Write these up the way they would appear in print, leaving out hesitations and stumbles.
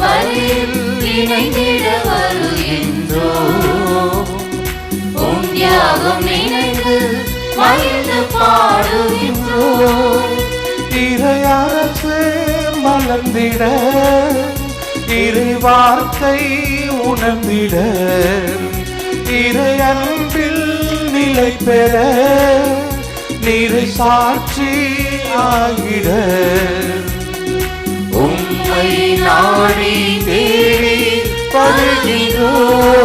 வழியில் இணைந்திட வருகின்றோம். உம் தியாகம் நினைந்து மகிழ்ந்து பாடுகின்றோம். இறையரசு மலர்ந்திட, இறை வார்த்தை உணர்ந்திட, இறை அன்பில் நிலை பெற, நிறை சாட்சி ஆகிட, உம்மை நாடி தேடி வருகின்றோம்.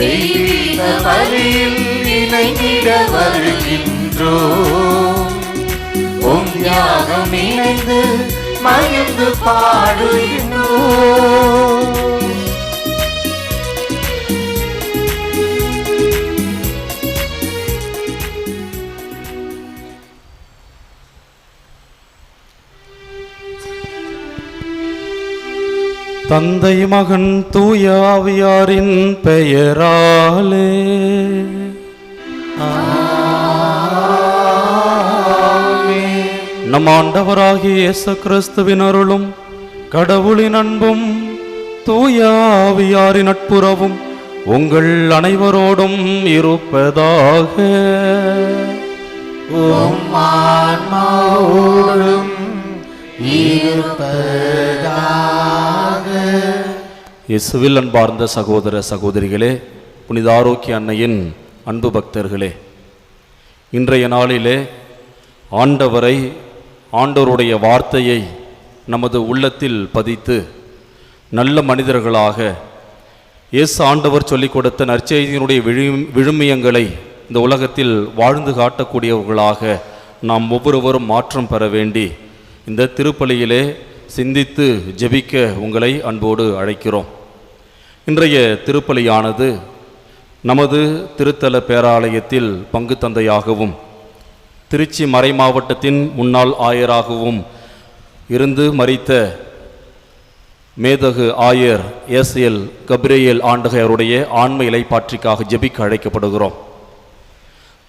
தெய்வீக வழியில் இணைந்திட வருகின்றோம். உம் தியாகம் இணைந்து மகிழ்ந்து பாடுகின்றோம். தந்தை மகன் தூய ஆவியாரின் பெயராலே நம் ஆண்டவராகிய இயேசு கிறிஸ்துவின் அருளும் கடவுளின் அன்பும் தூய ஆவியாரின் நட்புறவும் உங்கள் அனைவரோடும் இருப்பதாக. இயேசுவில் அன்பார்ந்த சகோதர சகோதரிகளே, புனித ஆரோக்கிய அன்னையின் அன்பு பக்தர்களே, இன்றைய நாளிலே ஆண்டவரை, ஆண்டவருடைய வார்த்தையை நமது உள்ளத்தில் பதித்து நல்ல மனிதர்களாக இயேசு ஆண்டவர் சொல்லிக் கொடுத்த நற்செய்தியினுடைய விழுமியங்களை இந்த உலகத்தில் வாழ்ந்து காட்டக்கூடியவர்களாக நாம் ஒவ்வொருவரும் மாற்றம் பெற வேண்டி இந்த திருப்பலியிலே சிந்தித்து ஜெபிக்க உங்களை அன்போடு அழைக்கிறோம். இன்றைய திருப்பலியானது நமது திருத்தல பேராலயத்தில் பங்கு தந்தையாகவும் திருச்சி மறை மாவட்டத்தின் முன்னாள் ஆயராகவும் இருந்து மரித்த மேதகு ஆயர் எஸ்எல் கபிரியேல் ஆண்டகையருடைய ஆன்ம இலைப்பாற்றிக்காக ஜெபிக்க அழைக்கப்படுகிறோம்.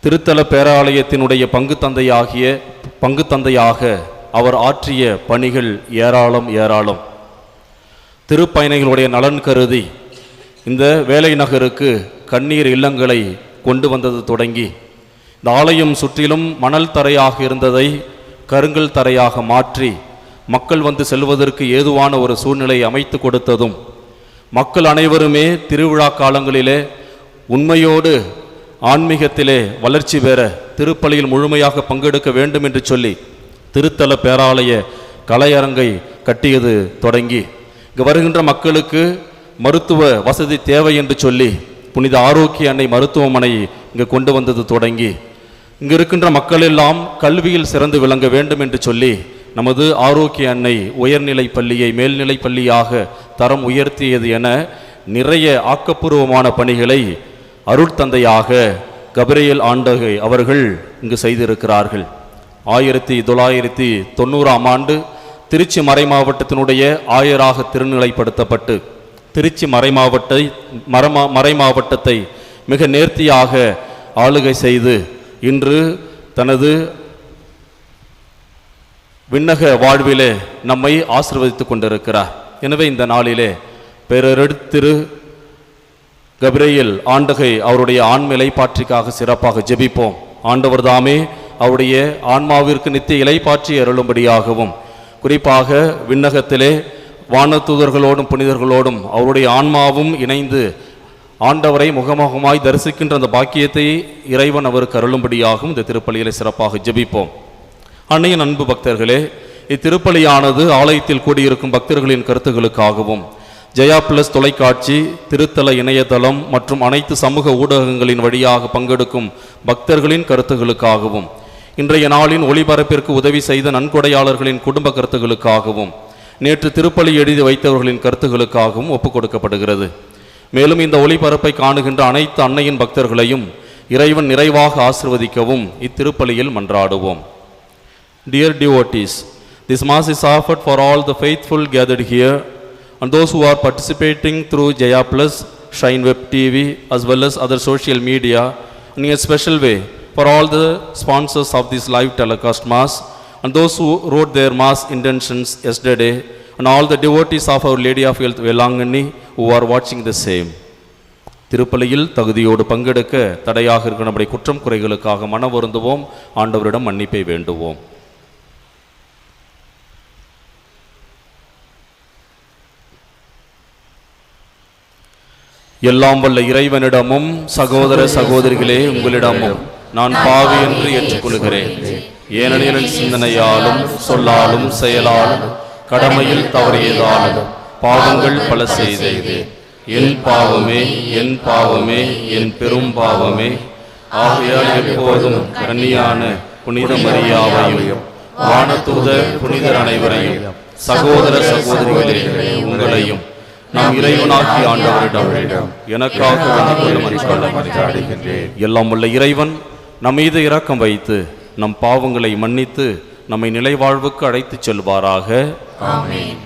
திருத்தல பேராலயத்தினுடைய பங்கு தந்தையாக அவர் ஆற்றிய பணிகள் ஏராளம். திருப்பயணிகளுடைய நலன் கருதி இந்த வேலை நகருக்கு கண்ணீர் இல்லங்களை கொண்டு வந்தது தொடங்கி இந்த ஆலயம் சுற்றிலும் மணல் தரையாக இருந்ததை கருங்கல் தரையாக மாற்றி மக்கள் வந்து செல்வதற்கு ஏதுவான ஒரு சூழ்நிலை அமைத்து கொடுத்ததும், மக்கள் அனைவருமே திருவிழா காலங்களிலே உண்மையோடு ஆன்மீகத்திலே வளர்ச்சி பெற திருப்பலியில் முழுமையாக பங்கெடுக்க வேண்டும் என்று சொல்லி திருத்தல பேராலய கலையரங்கை கட்டியது தொடங்கி இங்கு வருகின்ற மக்களுக்கு மருத்துவ வசதி தேவை என்று சொல்லி புனித ஆரோக்கிய அன்னை மருத்துவமனை இங்கு கொண்டு வந்தது தொடங்கி இங்கு இருக்கின்ற மக்கள் எல்லாம் கல்வியில் சிறந்து விளங்க வேண்டும் என்று சொல்லி நமது ஆரோக்கிய அன்னை உயர்நிலை பள்ளியை மேல்நிலை பள்ளியாக தரம் உயர்த்தியது என நிறைய ஆக்கப்பூர்வமான பணிகளை அருட்தந்தையாக கபிரியேல் ஆண்டகை அவர்கள் இங்கு செய்திருக்கிறார்கள். 1990ஆம் ஆண்டு திருச்சி மறை மாவட்டத்தினுடைய ஆயராக திருநிலைப்படுத்தப்பட்டு திருச்சி மறை மாவட்டத்தை மிக நேர்த்தியாக ஆளுகை செய்து இன்று தனது விண்ணக வாழ்விலே நம்மை ஆசீர்வதித்துக் கொண்டிருக்கிறார். எனவே இந்த நாளிலே திரு கபிரியேல் ஆண்டகை அவருடைய ஆன்ம இலைப்பாற்றிக்காக சிறப்பாக ஜெபிப்போம். ஆண்டவர் தாமே அவருடைய ஆன்மாவிற்கு நித்திய இலைப்பாற்றி அருளும்படியாகவும், குறிப்பாக விண்ணகத்திலே வானதூதர்களோடும் புனிதர்களோடும் அவருடைய ஆன்மாவும் இணைந்து ஆண்டவரை முகமுகமாய் தரிசிக்கின்ற அந்த பாக்கியத்தை இறைவன் அவருக்கு அருளும்படியாகவும் இந்த திருப்பலியிலே சிறப்பாக ஜெபிப்போம். அன்னையின் அன்பு பக்தர்களே, இத்திருப்பலியானது ஆலயத்தில் கூடியிருக்கும் பக்தர்களின் கருத்துகளுக்காகவும், ஜெயா பிளஸ் தொலைக்காட்சி, திருத்தல இணையதளம் மற்றும் அனைத்து சமூக ஊடகங்களின் வழியாக பங்கெடுக்கும் பக்தர்களின் கருத்துகளுக்காகவும், இன்றைய நாளின் ஒளிபரப்பிற்கு உதவி செய்த நன்கொடையாளர்களின் குடும்ப கருத்துகளுக்காகவும், நேற்று திருப்பலி எழுதி வைத்தவர்களின் கருத்துகளுக்காகவும் ஒப்புக் கொடுக்கப்படுகிறது. மேலும் இந்த ஒளிபரப்பை காணுகின்ற அனைத்து அன்னையின் பக்தர்களையும் இறைவன் நிறைவாக ஆசிர்வதிக்கவும் இத்திருப்பலியில் மன்றாடுவோம். Dear devotees, this Mass is offered for all the faithful gathered here and those who are participating through Jaya Plus, Shine Web TV as well as other social media, in a special way for all the sponsors of this live telecast Mass and those who wrote their Mass intentions yesterday and all the devotees of Our Lady of Health Velangani who are watching the same. திருப்பலியில் தகுதியோடு பங்கெடுக்க தடையாக இருக்கிற நம்முடைய குற்றம் குறைகளுக்காக மன வருந்துவோம், ஆண்டவரிடம் மன்னிப்பை வேண்டுவோம். எல்லாம் வல்ல இறைவனிடமும் சகோதர சகோதரிகளே உங்களிடமும் நான் பாவி என்று ஏற்றுக்கொள்கிறேன். ஏனெனில் என் சிந்தனையாலும் சொல்லாலும் செயலாலும் கடமையில் தவறியதாலும் பாவங்கள் பல செய்தேன். என் பாவமே என் பாவமே என் பெரும் பாவமே. ஆகையால் எப்போதும் கன்னியான புனித மரியாவையும் வானதூதர் புனிதர் அனைவரையும் சகோதர சகோதரிகளே உங்களையும் நாம் இறைவனாகி ஆண்டவரிடம் எனக்காக எல்லாம் உள்ள இறைவன் நம் மீது இரக்கம் வைத்து நம் பாவங்களை மன்னித்து நம்மை நிலை வாழ்வுக்கு அழைத்துச் செல்வாராக. ஆமென்.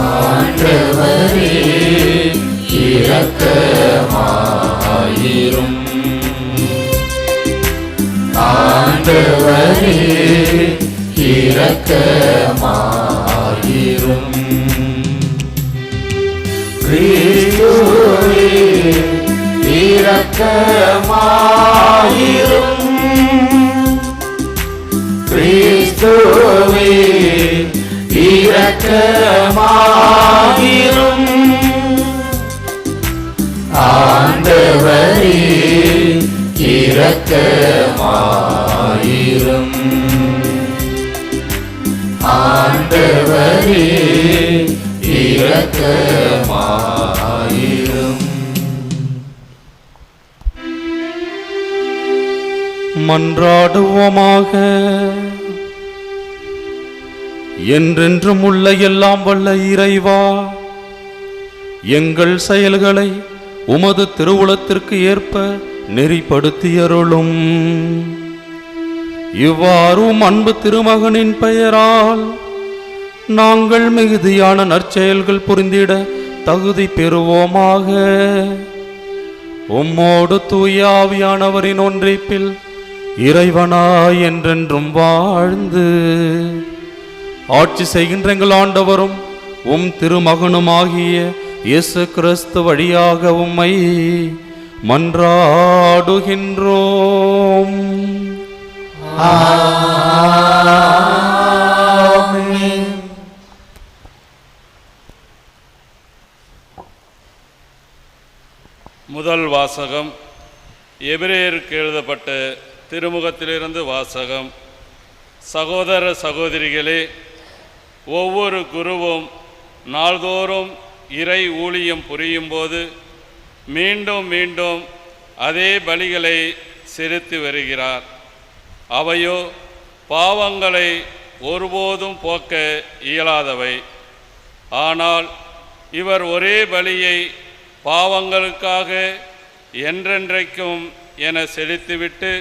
ஆண்டவரே இரக்கமாயிரும். ஆண்டவரே இரக்கமாயிரும். கிறிஸ்துவே இரக்கமாயிரும். கிறிஸ்துவே இரக்கமாயிரும். ஆண்டவரே இரக்கமாயிரும். ஆண்டவரே இரக்கமாயிரும். மன்றாடுவோமாக. என்றென்றும் உள்ள எல்லாம் வல்ல இறைவா, எங்கள் செயல்களை உமது திருவுளத்திற்கு ஏற்ப நெறிப்படுத்தியருளும். இவ்வாறும் அன்பு திருமகனின் பெயரால் நாங்கள் மிகுதியான நற்செயல்கள் புரிந்திட தகுதி பெறுவோமாக. உம்மோடு தூய ஆவியானவரின் ஒன்றிப்பில் இறைவனாய் என்றென்றும் வாழ்ந்து ஆட்சி செய்கின்ற எங்கள் ஆண்டவரும் உம் திருமகனுமாகிய இயேசு கிறிஸ்து வழியாக உம்மை மன்றாடுகின்றோம். ஆமென். முதல் வாசகம் எபிரேயருக்கு எழுதப்பட்ட திருமுகத்திலிருந்து வாசகம். சகோதர சகோதரிகளே, ஒவ்வொரு குருவும் நாள்தோறும் இறை ஊழியம் புரியும் போது மீண்டும் மீண்டும் அதே பலிகளை செலுத்தி வருகிறார். அவையோ பாவங்களை ஒருபோதும் போக்க இயலாதவை. ஆனால் இவர் ஒரே பலியை பாவங்களுக்காக என்றென்றைக்கும் என செலுத்திவிட்டு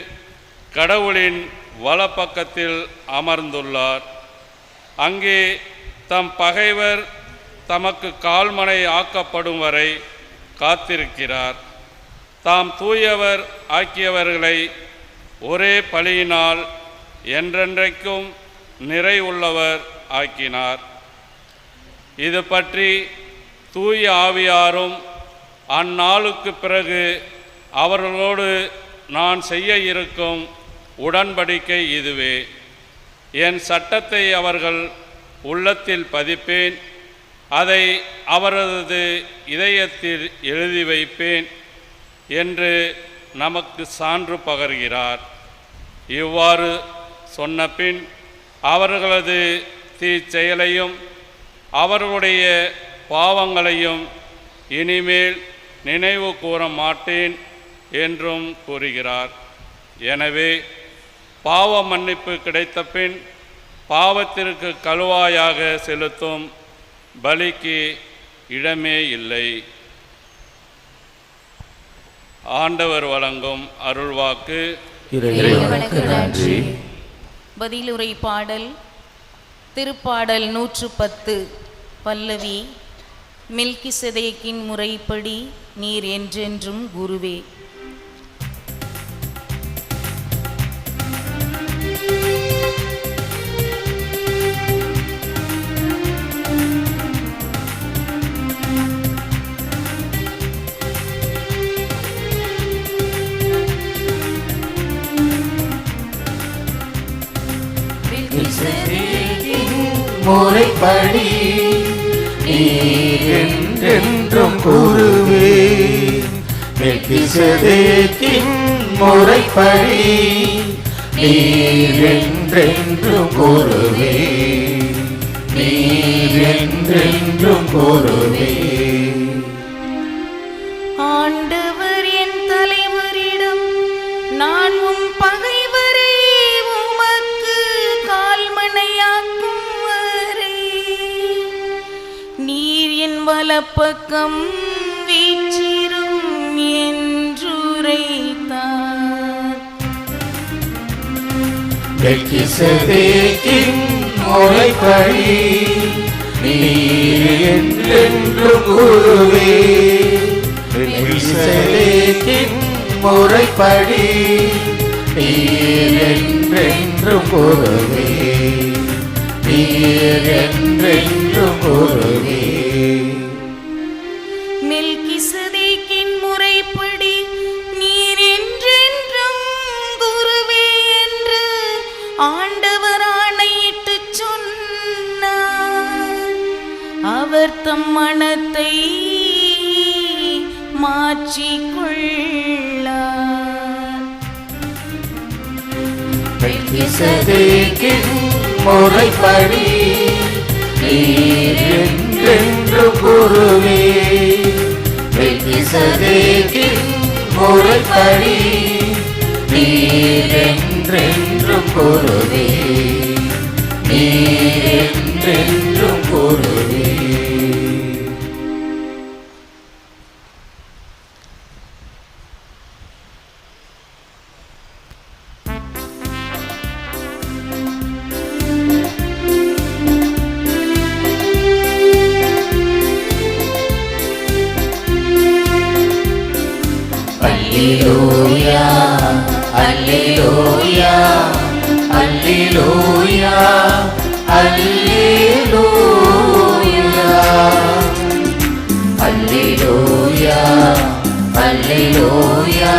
கடவுளின் வலப்பக்கத்தில் அமர்ந்துள்ளார். அங்கே தம் பகைவர் தமக்கு கால்மனை ஆக்கப்படும் வரை காத்திருக்கிறார். தாம் தூயவர் ஆக்கியவர்களை ஒரே பலியினால் என்றென்றைக்கும் நிறைவுள்ளவர் ஆக்கினார். இது பற்றி தூய ஆவியாரும் அந்நாளுக்கு பிறகு அவர்களோடு நான் செய்ய இருக்கும் உடன்படிக்கை இதுவே: என் சட்டத்தை அவர்கள் உள்ளத்தில் பதிப்பேன், அதை அவரது இதயத்தில் எழுதி வைப்பேன் என்று நமக்கு சான்று பகர்கிறார். இவ்வாறு சொன்னபின் அவர்களது தீச்செயலையும் அவர்களுடைய பாவங்களையும் இனிமேல் நினைவு கூற மாட்டேன் என்றும் கூறுகிறார். எனவே பாவ மன்னிப்பு கிடைத்த பின் பாவத்திற்கு கழுவாயாக செலுத்தும் பலிக்கு இடமே இல்லை. ஆண்டவர் வழங்கும் அருள்வாக்கு. பதிலுரை பாடல். திருப்பாடல் 110 பல்லவி. மில்கிசேதேக்கின் முறைப்படி நீர் என்றென்றும் குருவே. முறைப்படி நீர் என்றென்றும் கூறுவீர். மெல்கிசேதேக்கின் முறைப்படி நீர் என்றென்றும் கூறுவீர். நீர் என்றென்றும் கூறுவீர். ஆண்டவர் என் தலைவரிடம், நான் உம் பகைவரை உமக்கு கால்மணையாக்கும் வரை நீர் என் வலப்பக்கம் வீற்றிரும் என்றுரைத்தார். மெல்கிசேதேக்கின் முறைப்படி நீர் என்றென்றும் கூறுவீர். மெல்கிசேதேக்கின் முறைப்படி நீர் என்றென்றும் கூறுவீர். நீர் என்றென்றும் கூறுவீர். மெல்கிசேதேக்கின் முறைப்படி நீர் என்றென்றும் குருவே என்று ஆண்டவர் ஆணையிட்டுச் சொன்னார். அவர் தம் மனத்தை மாற்றிக்கொள்ளார். மெல்கிசேதேக்கின் முறைப்படி நீர் என்றென்றும் கூறுவீர். மெல்கிசேதேக்கின் முறைப்படி நீர் என்றென்றும் கூறுவீர். நீர் என்றென்றும் கூறுவீர். Alleluia, Alleluia, Alleluia, Alleluia, Alleluia, Alleluia,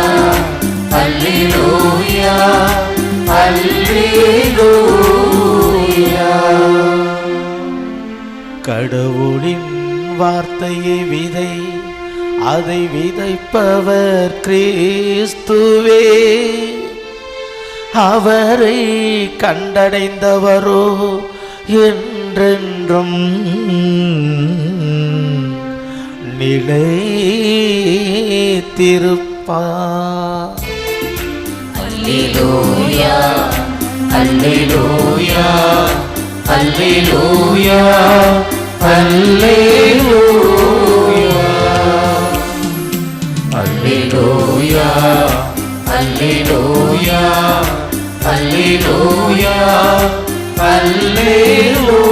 Alleluia, Alleluia. கடவுளின் வார்த்தையை விதை, அதை விதைப்பவர் கிறிஸ்துவே. அவரை கண்டடைந்தவரோ என்றென்றும் நிலைத்திருப்பார். அல்லேலூயா, அல்லேலூயா, அல்லேலூயா, அல்லேலூயா, அல்லேலூயா, அல்லேலூயா, அல்லேலூயா, அல்லேலூயா.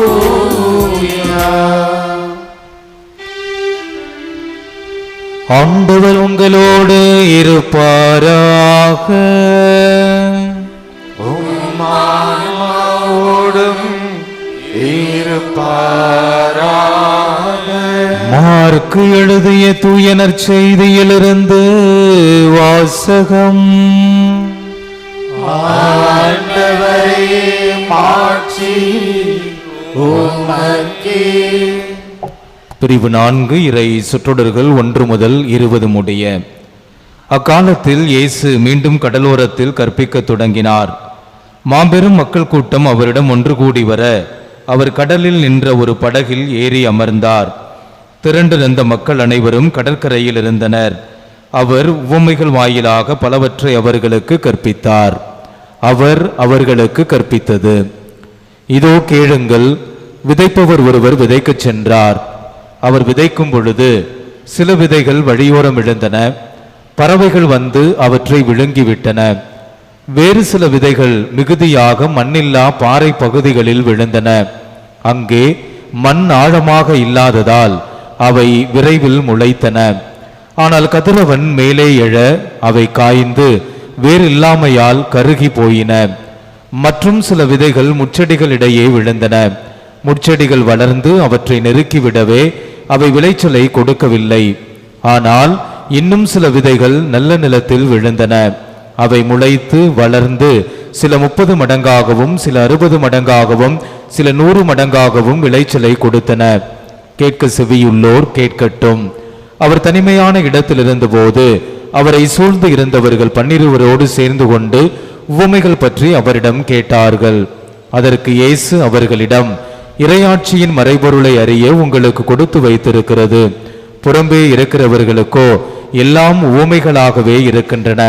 ஆண்டவர் உங்களோடு இருப்பாராக. உம்மாவோடும் இருப்பாராக. மார்க்கு எழுதிய தூய நற்செய்தியிலிருந்து வாசகம். ஆண்டவரே மாட்சி உமக்கே. பிரிவு 4 இறை சொற்றொடர்கள் 1 முதல் 20 முடிய. அக்காலத்தில் இயேசு மீண்டும் கடலோரத்தில் கற்பிக்கத் தொடங்கினார். மாபெரும் மக்கள் கூட்டம் அவரிடம் ஒன்று கூடி வர அவர் கடலில் நின்ற ஒரு படகில் ஏறி அமர்ந்தார். திரண்டிருந்த மக்கள் அனைவரும் கடற்கரையில் இருந்தனர். அவர் உவமைகள் வாயிலாக பலவற்றை அவர்களுக்கு கற்பித்தார். அவர் அவர்களுக்கு கற்பித்தது: இதோ கேளுங்கள், விதைப்பவர் ஒருவர் விதைக்கச் சென்றார். அவர் விதைக்கும் பொழுது சில விதைகள் வழியோரம் விழுந்தன. பறவைகள் வந்து அவற்றை விழுங்கிவிட்டன. வேறு சில விதைகள் மிகுதியாக மண்ணில்லா பாறை பகுதிகளில் விழுந்தன. அங்கே மண் ஆழமாக இல்லாததால் அவை விரைவில் முளைத்தன. ஆனால் கதிரவன் மேலே எழ அவை காய்ந்து வேறு இல்லாமையால் கருகி போயின. மற்றும் சில விதைகள் முட்செடிகளிடையே விழுந்தன. முட்செடிகள் வளர்ந்து அவற்றை நெருக்கிவிடவே அவை விளைச்சலை கொடுக்கவில்லை. ஆனால் இன்னும் சில விதைகள் நல்ல நிலத்தில் விழுந்தன. அவை முளைத்து வளர்ந்து சில 30 மடங்காகவும் சில 60 மடங்காகவும் சில 100 மடங்காகவும் விளைச்சலை கொடுத்தன. கேட்க செவியுள்ளோர் கேட்கட்டும். அவர் தனிமையான இடத்தில் இருந்தபோது அவரை சூழ்ந்து இருந்தவர்கள் 12 சேர்ந்து கொண்டு உவமைகள் பற்றி அவரிடம் கேட்டார்கள். அதற்கு இயேசு அவர்களிடம், இறையாட்சியின் மறைபொருளை அறிய உங்களுக்கு கொடுத்து வைத்திருக்கிறது. புறம்பே இருக்கிறவர்களுக்கோ எல்லாம் உவமைகளாகவே இருக்கின்றன.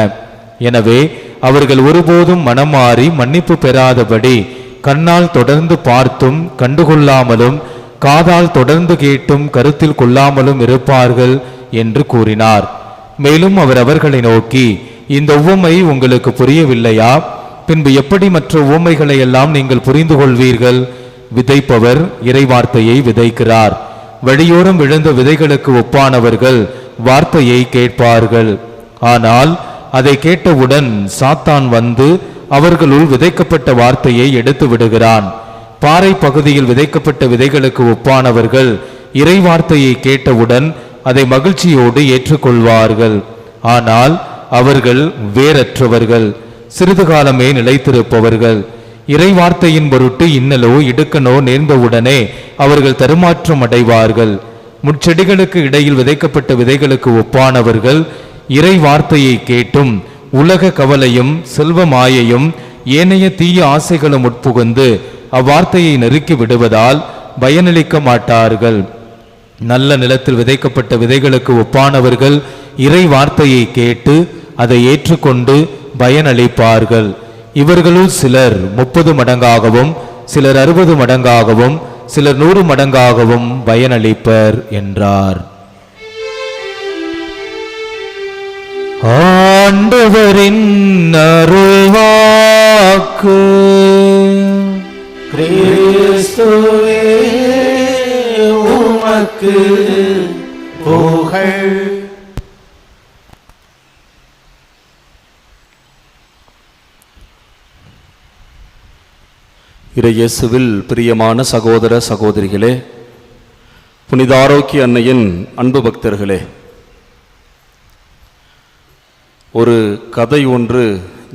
எனவே அவர்கள் ஒருபோதும் மனம் மாறி மன்னிப்பு பெறாதபடி கண்ணால் தொடர்ந்து பார்த்தும் கண்டுகொள்ளாமலும் காதால் தொடர்ந்து கேட்டும் கருத்தில் கொள்ளாமலும் இருப்பார்கள் என்று கூறினார். மேலும் அவர் அவர்களை நோக்கி, இந்த உவமை உங்களுக்கு புரியவில்லையா? பின்பு எப்படி மற்ற உவமைகளை எல்லாம் நீங்கள் புரிந்து கொள்வீர்கள்? விதைப்பவர் இறைவார்த்தையை விதைக்கிறார். வழியோரம் விழுந்த விதைகளுக்கு ஒப்பானவர்கள் வார்த்தையை கேட்பார்கள். ஆனால் அதை கேட்டவுடன் சாத்தான் வந்து அவர்களுள் விதைக்கப்பட்ட வார்த்தையை எடுத்து விடுகிறான். பாறை பகுதியில் விதைக்கப்பட்ட விதைகளுக்கு ஒப்பானவர்கள் இறை வார்த்தையை கேட்டவுடன் அதை மகிழ்ச்சியோடு ஏற்றுக்கொள்வார்கள். ஆனால் அவர்கள் வேறற்றவர்கள், சிறிது காலமே நிலைத்திருப்பவர்கள். இறை வார்த்தையின் பொருட்டு இன்னலோ இடுக்கனோ நேர்ந்தவுடனே அவர்கள் தருமாற்றம் அடைவார்கள். முட்செடிகளுக்கு இடையில் விதைக்கப்பட்ட விதைகளுக்கு ஒப்பானவர்கள் இறை வார்த்தையை கேட்டும் உலக கவலையும் செல்வ மாயையும் ஏனைய தீய ஆசைகளும் உட்புகுந்து அவ்வார்த்தையை நெருக்கி விடுவதால் பயனளிக்க மாட்டார்கள். நல்ல நிலத்தில் விதைக்கப்பட்ட விதைகளுக்கு ஒப்பானவர்கள் இறை வார்த்தையை கேட்டு அதை ஏற்றுக்கொண்டு பயனளிப்பார்கள். இவர்களுள் சிலர் 30 மடங்காகவும் சிலர் 60 மடங்காகவும் சிலர் 100 மடங்காகவும் பயனளிப்பர் என்றார். ஆண்டவரின் அருள்வாக்கு. கிறிஸ்துவே உமக்கு புகழ். இறையேசுவில் பிரியமான சகோதர சகோதரிகளே, புனித ஆரோக்கிய அன்னையின் அன்பு பக்தர்களே, ஒரு கதை ஒன்று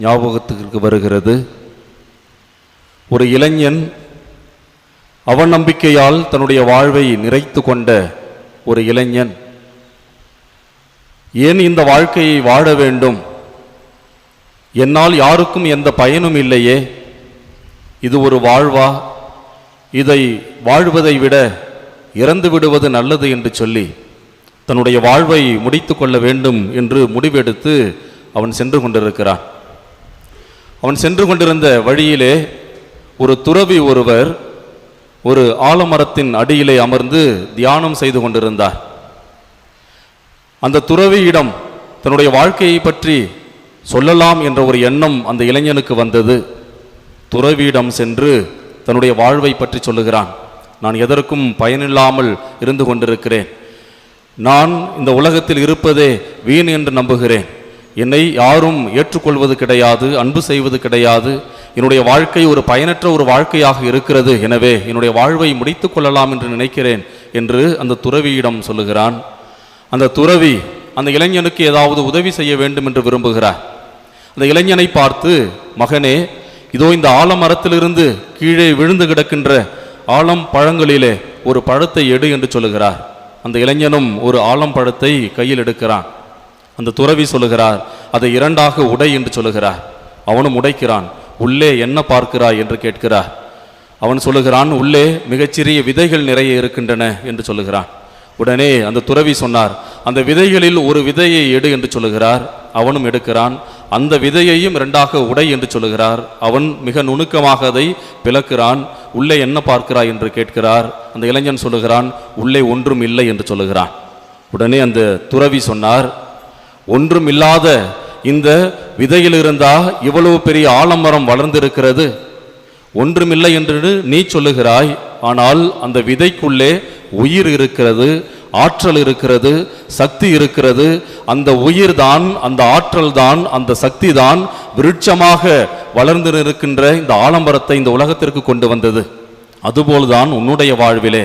ஞாபகத்துக்கு வருகிறது. ஒரு இளைஞன் அவநம்பிக்கையால் தன்னுடைய வாழ்வை நிறைத்து கொண்ட ஒரு இளைஞன், ஏன் இந்த வாழ்க்கையை வாழ வேண்டும்? என்னால் யாருக்கும் எந்த பயனும் இல்லையே, இது ஒரு வாழ்வா? இதை வாழ்வதை விட இறந்து விடுவது நல்லது என்று சொல்லி தன்னுடைய வாழ்வை முடித்து கொள்ள வேண்டும் என்று முடிவெடுத்து அவன் சென்று கொண்டிருக்கிறான். அவன் சென்று கொண்டிருந்த வழியிலே ஒரு துறவி ஒருவர் ஒரு ஆலமரத்தின் அடியிலே அமர்ந்து தியானம் செய்து கொண்டிருந்தார். அந்த துறவியிடம் தன்னுடைய வாழ்க்கையை பற்றி சொல்லலாம் என்ற ஒரு எண்ணம் அந்த இளைஞனுக்கு வந்தது. துறவியிடம் சென்று தன்னுடைய வாழ்வை பற்றி சொல்லுகிறான். நான் எதற்கும் பயனில்லாமல் இருந்து கொண்டிருக்கிறேன். நான் இந்த உலகத்தில் இருப்பதே வீண் என்று நம்புகிறேன். என்னை யாரும் ஏற்றுக்கொள்வது கிடையாது, அன்பு செய்வது கிடையாது. என்னுடைய வாழ்க்கை ஒரு பயனற்ற ஒரு வாழ்க்கையாக இருக்கிறது. எனவே என்னுடைய வாழ்வை முடித்து கொள்ளலாம் என்று நினைக்கிறேன் என்று அந்த துறவியிடம் சொல்லுகிறான். அந்த துறவி அந்த இளைஞனுக்கு ஏதாவது உதவி செய்ய வேண்டும் என்று விரும்புகிறார். அந்த இளைஞனை பார்த்து, மகனே, இதோ இந்த ஆலமரத்திலிருந்து கீழே விழுந்து கிடக்கின்ற ஆலம் பழங்களிலே ஒரு பழத்தை எடு என்று சொல்லுகிறார். அந்த இளைஞனும் ஒரு ஆலம் பழத்தை கையில் எடுக்கிறான். அந்த துறவி சொல்லுகிறார், அதை 2ஆக உடை என்று சொல்லுகிறார். அவனும் உடைக்கிறான். உள்ளே என்ன பார்க்கிறாய் என்று கேட்கிறார். அவன் சொல்லுகிறான், உள்ளே மிகச்சிறிய விதைகள் நிறைய இருக்கின்றன என்று சொல்லுகிறான். உடனே அந்த துறவி சொன்னார், அந்த விதைகளில் ஒரு விதையை எடு என்று சொல்லுகிறார். அவனும் எடுக்கிறான். அந்த விதையையும் 2ஆக உடை என்று சொல்லுகிறார். அவன் மிக நுணுக்கமாக அதை பிளக்கிறான். உள்ளே என்ன பார்க்கிறாய் என்று கேட்கிறார். அந்த இளைஞன் சொல்லுகிறான், உள்ளே ஒன்றும் இல்லை என்று சொல்லுகிறான். உடனே அந்த துறவி சொன்னார், ஒன்றும் இல்லாத இந்த விதையில் இருந்தா இவ்வளவு பெரிய ஆலமரம் வளர்ந்திருக்கிறது. ஒன்றுமில்லை என்று நீ சொல்லுகிறாய், ஆனால் அந்த விதைக்குள்ளே உயிர் இருக்கிறது, ஆற்றல் இருக்கிறது, சக்தி இருக்கிறது. அந்த உயிர் தான், அந்த ஆற்றல் தான், அந்த சக்தி தான் விருட்சமாக வளர்ந்து இருக்கின்ற இந்த ஆலமரத்தை இந்த உலகத்திற்கு கொண்டு வந்தது. அதுபோல்தான் உன்னுடைய வாழ்விலே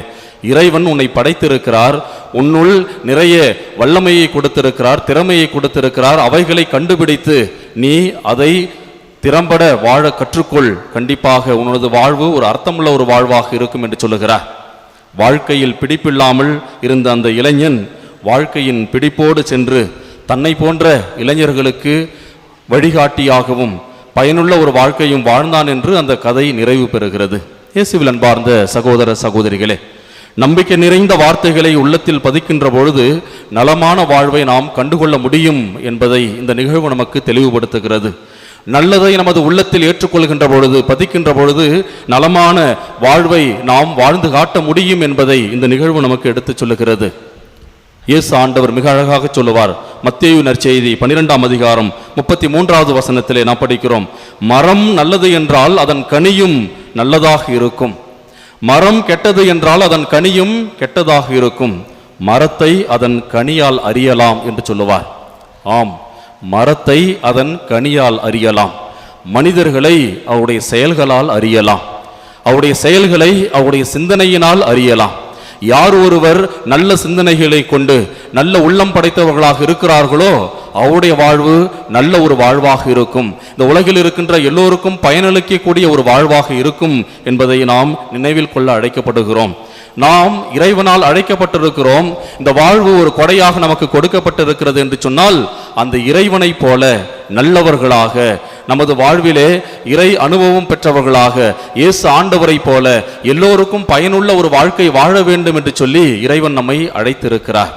இறைவன் உன்னை படைத்திருக்கிறார். உன்னுள் நிறைய வல்லமையை கொடுத்திருக்கிறார், திறமையை கொடுத்திருக்கிறார். அவைகளை கண்டுபிடித்து நீ அதை திறம்பட வாழ கற்றுக்கொள், கண்டிப்பாக உனது வாழ்வு ஒரு அர்த்தமுள்ள ஒரு வாழ்வாக இருக்கும் என்று சொல்லுகிறார். வாழ்க்கையில் பிடிப்பில்லாமல் இருந்த அந்த இளைஞன் வாழ்க்கையின் பிடிப்போடு சென்று தன்னை போன்ற இளைஞர்களுக்கு வழிகாட்டியாகவும் பயனுள்ள ஒரு வாழ்க்கையும் வாழ்ந்தான் என்று அந்த கதை நிறைவு பெறுகிறது. இயேசுவில் அன்பார்ந்த சகோதர சகோதரிகளே, நம்பிக்கை நிறைந்த வார்த்தைகளை உள்ளத்தில் பதிக்கின்ற பொழுது நலமான வாழ்வை நாம் கண்டுகொள்ள முடியும் என்பதை இந்த நிகழ்வு நமக்கு தெளிவுபடுத்துகிறது. நல்லதை நமது உள்ளத்தில் ஏற்றுக்கொள்கின்ற பொழுது, பதிக்கின்ற பொழுது நலமான வாழ்வை நாம் வாழ்ந்து காட்ட முடியும் என்பதை இந்த நிகழ்வு நமக்கு எடுத்துச் சொல்லுகிறது. இயேசு ஆண்டவர் மிக அழகாக சொல்லுவார். மத்தேயு நற்செய்தி 12ஆம் அதிகாரம் 33வது வசனத்திலே நாம் படிக்கிறோம், மரம் நல்லது என்றால் அதன் கனியும் நல்லதாக இருக்கும், மரம் கெட்டது என்றால் அதன் கனியும் கெட்டதாக இருக்கும், மரத்தை அதன் கனியால் அறியலாம் என்று சொல்லுவார். ஆம், மரத்தை அதன் கனியால் அறியலாம். மனிதர்களை அவருடைய செயல்களால் அறியலாம், அவருடைய செயல்களை அவருடைய சிந்தனையினால் அறியலாம். யார் ஒருவர் நல்ல சிந்தனைகளை கொண்டு நல்ல உள்ளம் படைத்தவர்களாக இருக்கிறார்களோ அவருடைய வாழ்வு நல்ல ஒரு வாழ்வாக இருக்கும், இந்த உலகில் இருக்கின்ற எல்லோருக்கும் பயனளிக்கக்கூடிய ஒரு வாழ்வாக இருக்கும் என்பதை நாம் நினைவில் கொள்ள அழைக்கப்படுகிறோம். நாம் இறைவனால் அழைக்கப்பட்டிருக்கிறோம். இந்த வாழ்வு ஒரு கொடையாக நமக்கு கொடுக்கப்பட்டிருக்கிறது என்று சொன்னால் அந்த இறைவனை போல நல்லவர்களாக, நமது வாழ்விலே இறை அனுபவம் பெற்றவர்களாக, இயேசு ஆண்டவரை போல எல்லோருக்கும் பயனுள்ள ஒரு வாழ்க்கை வாழ வேண்டும் என்று சொல்லி இறைவன் நம்மை அழைத்திருக்கிறார்.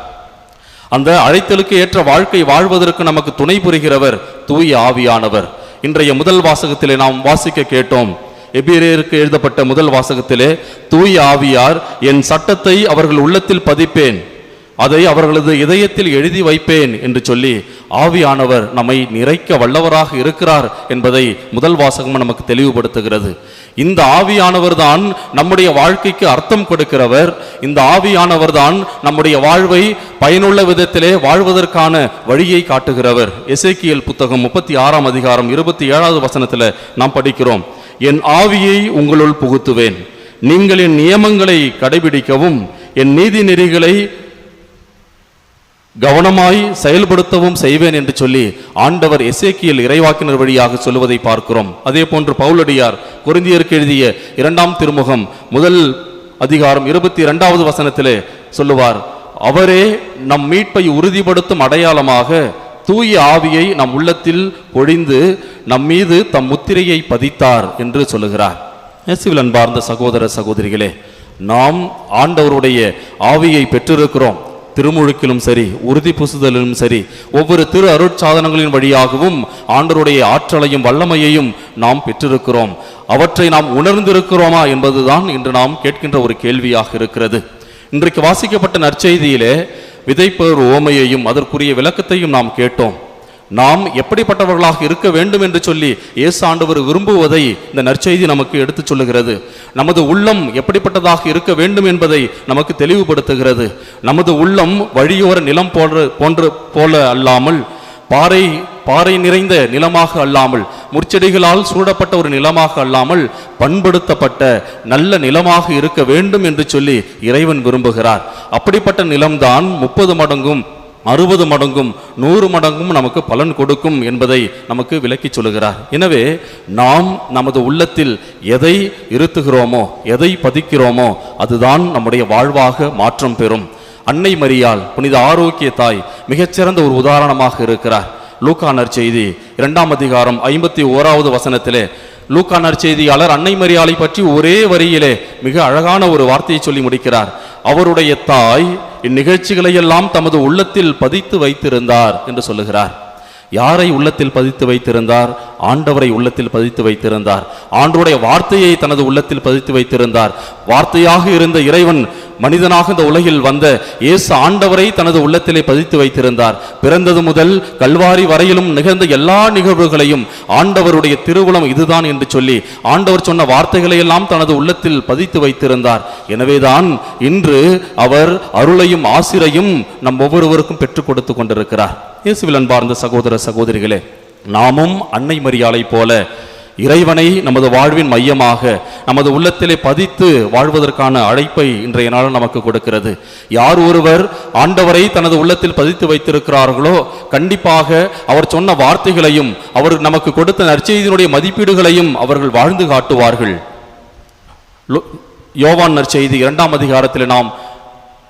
அந்த அழைத்தலுக்கு ஏற்ற வாழ்க்கை வாழ்வதற்கு நமக்கு துணை புரிகிறவர் தூய ஆவியானவர். இன்றைய முதல் வாசகத்திலே நாம் வாசிக்க கேட்டோம். எபிரேயருக்கு எழுதப்பட்ட முதல் வாசகத்திலே, தூய ஆவியார் என் சட்டத்தை அவர்கள் உள்ளத்தில் பதிப்பேன், அதை அவர்களது இதயத்தில் எழுதி வைப்பேன் என்று சொல்லி ஆவியானவர் நம்மை நிறைக்க வல்லவராக இருக்கிறார் என்பதை முதல் வாசகம் நமக்கு தெளிவுபடுத்துகிறது. இந்த ஆவியானவர் தான் நம்முடைய வாழ்க்கைக்கு அர்த்தம் கொடுக்கிறவர். இந்த ஆவியானவர் தான் நம்முடைய வாழ்வை பயனுள்ள விதத்திலே வாழ்வதற்கான வழியை காட்டுகிறவர். எசேக்கியேல் புத்தகம் 36ஆம் அதிகாரம் 27வது வசனத்தில் நாம் படிக்கிறோம், என் ஆவியை உங்களுள் புகுத்துவேன், நீங்கள் என் நியமங்களை கடைபிடிக்கவும் என் நீதி நெறிகளை கவனமாய் செயல்படுத்தவும் செய்வேன் என்று சொல்லி ஆண்டவர் எசேக்கியேல் இறைவாக்கினர் வழியாக சொல்லுவதை பார்க்கிறோம். அதே போன்று பவுலடியார் கொரிந்தியருக்கு எழுதிய 2ஆம் திருமுகம் 1 அதிகாரம் 22வது வசனத்திலே சொல்லுவார், அவரே நம் மீட்பை உறுதிப்படுத்தும் அடையாளமாக தூய ஆவியை நம் உள்ளத்தில் பொழிந்து நம் மீது தம் முத்திரையை பதித்தார் என்று சொல்லுகிறார். இயேசுவில் அன்பார்ந்த சகோதர சகோதரிகளே, நாம் ஆண்டவருடைய ஆவியை பெற்றிருக்கிறோம். திருமுழுக்கிலும் சரி, உறுதி பூசுதலிலும் சரி, ஒவ்வொரு திரு அருட்சாதனங்களின் வழியாகவும் ஆண்டவருடைய ஆற்றலையும் வல்லமையையும் நாம் பெற்றிருக்கிறோம். அவற்றை நாம் உணர்ந்திருக்கிறோமா என்பதுதான் இன்று நாம் கேட்கின்ற ஒரு கேள்வியாக இருக்கிறது. இன்றைக்கு வாசிக்கப்பட்ட நற்செய்தியிலே விதைப்பவர் உவமையையும் அதற்குரிய விளக்கத்தையும் நாம் கேட்டோம். நாம் எப்படிப்பட்டவர்களாக இருக்க வேண்டும் என்று சொல்லி இயேசு ஆண்டவர் விரும்புவதை இந்த நற்செய்தி நமக்கு எடுத்துச் சொல்லுகிறது. நமது உள்ளம் எப்படிப்பட்டதாக இருக்க வேண்டும் என்பதை நமக்கு தெளிவுபடுத்துகிறது. நமது உள்ளம் வழியோர நிலம் போல அல்லாமல், பாறை நிறைந்த நிலமாக அல்லாமல், முற்செடிகளால் சூழப்பட்ட ஒரு நிலமாக அல்லாமல், பண்படுத்தப்பட்ட நல்ல நிலமாக இருக்க வேண்டும் என்று சொல்லி இறைவன் விரும்புகிறார். அப்படிப்பட்ட நிலம்தான் 30 மடங்கும் 60 மடங்கும் 100 மடங்கும் நமக்கு பலன் கொடுக்கும் என்பதை நமக்கு விளக்கி சொல்லுகிறார். எனவே நாம் நமது உள்ளத்தில் எதை இருத்துகிறோமோ, எதை பதிக்கிறோமோ அதுதான் நம்முடைய வாழ்வாக மாற்றம் பெறும். அன்னை மரியாள், புனித ஆரோக்கிய தாய், மிகச்சிறந்த ஒரு உதாரணமாக இருக்கிறார். லூக்கா நற்செய்தி 2ஆம் அதிகாரம் 51வது வசனத்திலே லூக்கா நற்செய்தியாளர் அன்னை மரியாளை பற்றி ஒரே வரியிலே மிக அழகான ஒரு வார்த்தையை சொல்லி முடிக்கிறார். அவருடைய தாய் இந்நிகழ்ச்சிகளை எல்லாம் தமது உள்ளத்தில் பதித்து வைத்திருந்தார் என்று சொல்லுகிறார். யாரை உள்ளத்தில் பதித்து வைத்திருந்தார்? ஆண்டவரை உள்ளத்தில் பதித்து வைத்திருந்தார். ஆண்டவருடைய வார்த்தையை தனது உள்ளத்தில் பதித்து வைத்திருந்தார். வார்த்தையாக இருந்த இறைவன் மனிதனாக இந்த உலகில் வந்த இயேசு ஆண்டவரை தனது உள்ளத்திலே பதித்து வைத்திருந்தார். பிறந்தது முதல் கல்வாரி வரையிலும் நிகழ்ந்த எல்லா நிகழ்வுகளையும் ஆண்டவருடைய திருவுளம் இதுதான் என்று சொல்லி ஆண்டவர் சொன்ன வார்த்தைகளை எல்லாம் தனது உள்ளத்தில் பதித்து வைத்திருந்தார். எனவேதான் இன்று அவர் அருளையும் ஆசிரையும் நம் ஒவ்வொருவருக்கும் பெற்றுக் கொடுத்து கொண்டிருக்கிறார். இயேசுவில் அன்பார்ந்த சகோதர சகோதரிகளே, நாமும் அன்னை மரியாளை போல இறைவனை நமது வாழ்வின் மையமாக நமது உள்ளத்திலே பதித்து வாழ்வதற்கான அழைப்பை இன்றைய நாள் நமக்கு கொடுக்கிறது. யார் ஒருவர் ஆண்டவரை தனது உள்ளத்தில் பதித்து வைத்திருக்கிறார்களோ கண்டிப்பாக அவர் சொன்ன வார்த்தைகளையும் அவர் நமக்கு கொடுத்த நற்செய்தியினுடைய மதிப்பீடுகளையும் அவர்கள் வாழ்ந்து காட்டுவார்கள். யோவான் நற்செய்தி 2ஆம் அதிகாரத்தில் நாம்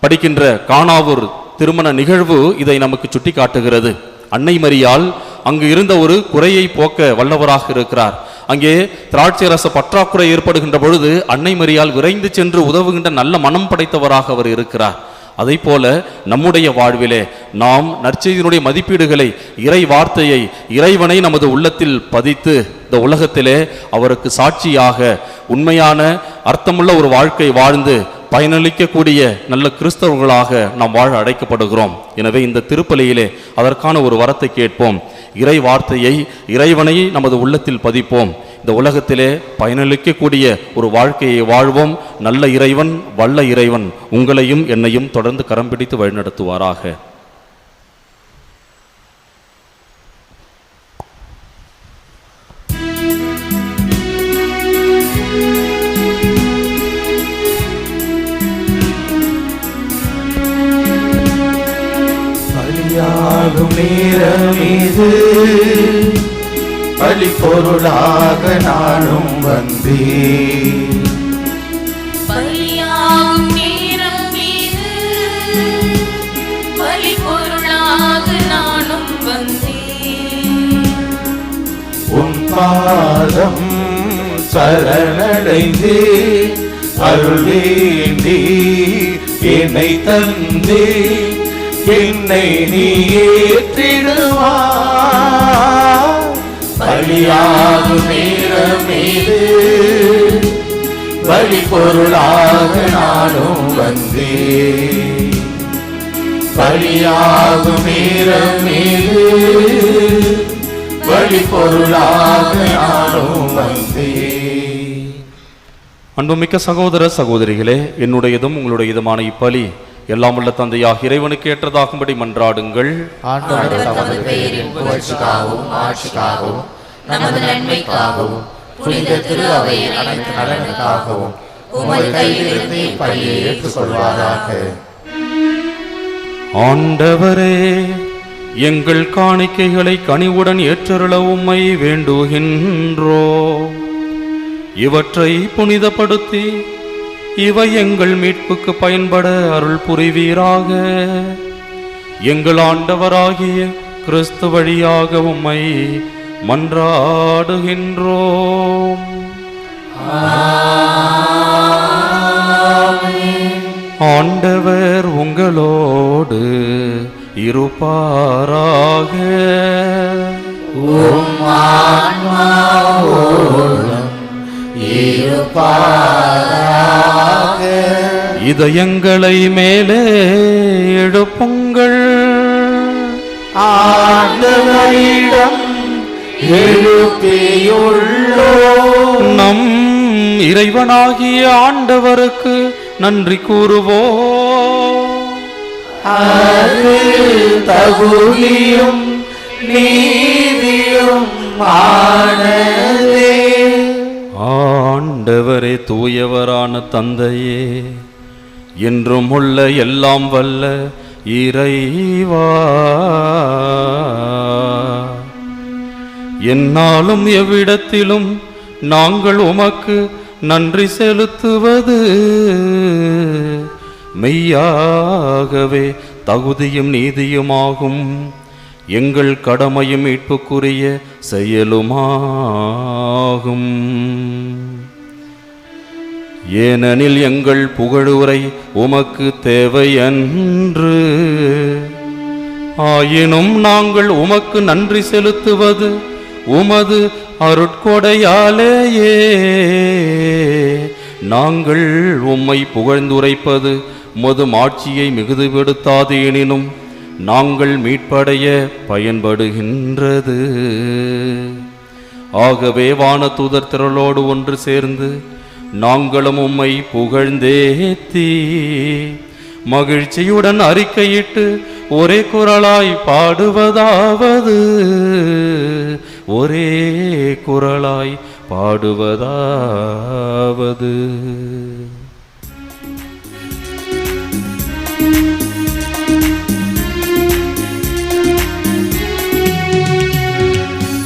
படிக்கின்ற கானாவூர் திருமண நிகழ்வு இதை நமக்கு சுட்டி காட்டுகிறது. அன்னை மரியாள் அங்கு இருந்த ஒரு குறையை போக்க வல்லவராக இருக்கிறார். அங்கே திராட்சை ரச பற்றாக்குறை ஏற்படுகின்ற பொழுது அன்னை மரியாள் விரைந்து சென்று உதவுகின்ற நல்ல மனம் படைத்தவராக அவர் இருக்கிறார். அதை போல நம்முடைய வாழ்விலே நாம் நற்செய்தியினுடைய மதிப்பீடுகளை, இறை வார்த்தையை, இறைவனை நமது உள்ளத்தில் பதித்து இந்த உலகத்திலே அவருக்கு சாட்சியாக உண்மையான அர்த்தமுள்ள ஒரு வாழ்க்கை வாழ்ந்து பயனளிக்கக்கூடிய நல்ல கிறிஸ்தவர்களாக நாம் வாழ அழைக்கப்படுகிறோம். எனவே இந்த திருப்பலியிலே அதற்கான ஒரு வரத்தை கேட்போம். இறை வார்த்தையை, இறைவனை நமது உள்ளத்தில் பதிப்போம். இந்த உலகத்திலே பயனளிக்கக்கூடிய ஒரு வாழ்க்கையை வாழ்வோம். நல்ல இறைவன், வல்ல இறைவன் உங்களையும் என்னையும் தொடர்ந்து கரம் பிடித்து வழிநடத்துவாராக. பலியாகும் நேரமீது பலி பொருளாக நானும் வந்தேன். பலியாகும் நேரம் மீது பலி பொருளாக நானும் வந்தேன். உன் பாதம் சரணடைந்து அருள் வேண்டி என்னை தந்தே என்னை நீ ஏற்றிடுவாய். பலியாகும் நேரமீது பலி பொருளாக நானும் வந்தேன். பலியாகும் நேரமீது பலி பொருளாக நானும் வந்தேன். அன்புமிக்க சகோதர சகோதரிகளே, என்னுடையதும் உங்களுடையதுமான இப்பலி எல்லாம் உள்ள தந்தையாக இறைவனுக்கு ஏற்றதாகும்படி மன்றாடுங்கள். ஆண்டவர் தமது பெயரின் புகழ்ச்சிக்காகவும் ஆட்சிக்காகவும் நமது நன்மைக்காகவும் புனித திரு அவையின் அனைத்து நலனுக்காகவும் உமது கையிலிருந்து பலியை ஏற்றுக்கொள்வாராக. ஆண்டவரே, எங்கள் காணிக்கைகளை கனிவுடன் ஏற்றருள உம்மை வேண்டுகின்றோ. இவற்றை புனிதப்படுத்தி இவை எங்கள் மீட்புக்கு பயன்பட அருள் புரிவீராக. எங்கள் ஆண்டவராகிய கிறிஸ்து வழியாக உம்மை மன்றாடுகின்றோம். ஆண்டவர் உங்களோடு இருப்பாராக. இதயங்களை மேலே எழுப்புங்கள். ஆண்டவரிடம் எழுப்பியுள்ளோம். நம் இறைவனாகிய ஆண்டவருக்கு நன்றி கூறுவோம். அது தகுதியும் நீதியும் ஆனதே. ஆண்டவரே, தூயவரான தந்தையே, என்றும் உள்ள எல்லாம் வல்ல இறைவா, என்னாலும் எவ்விடத்திலும் நாங்கள் உமக்கு நன்றி செலுத்துவது மெய்யாகவே தகுதியும் நீதியுமாகும். எங்கள் கடமையும் மீட்புக்குரிய செயலுமாகும். ஏனெனில் எங்கள் புகழுரை உமக்கு தேவையன்று, ஆயினும் நாங்கள் உமக்கு நன்றி செலுத்துவது உமது அருட்கொடையாலேயே. நாங்கள் உம்மை புகழ்ந்துரைப்பது உமது மாட்சியை மிகுதிப்படுத்தாது, எனினும் நாங்கள் மீட்படைய பயன்படுகின்றது. ஆகவே வானதூதர் திரளோடு ஒன்று சேர்ந்து நாங்களும் உம்மை புகழ்ந்தேத்தி மகிழ்ச்சியுடன் அறிக்கையிட்டு ஒரே குரலாய் பாடுவதாவது, ஒரே குரலாய் பாடுவதாவது.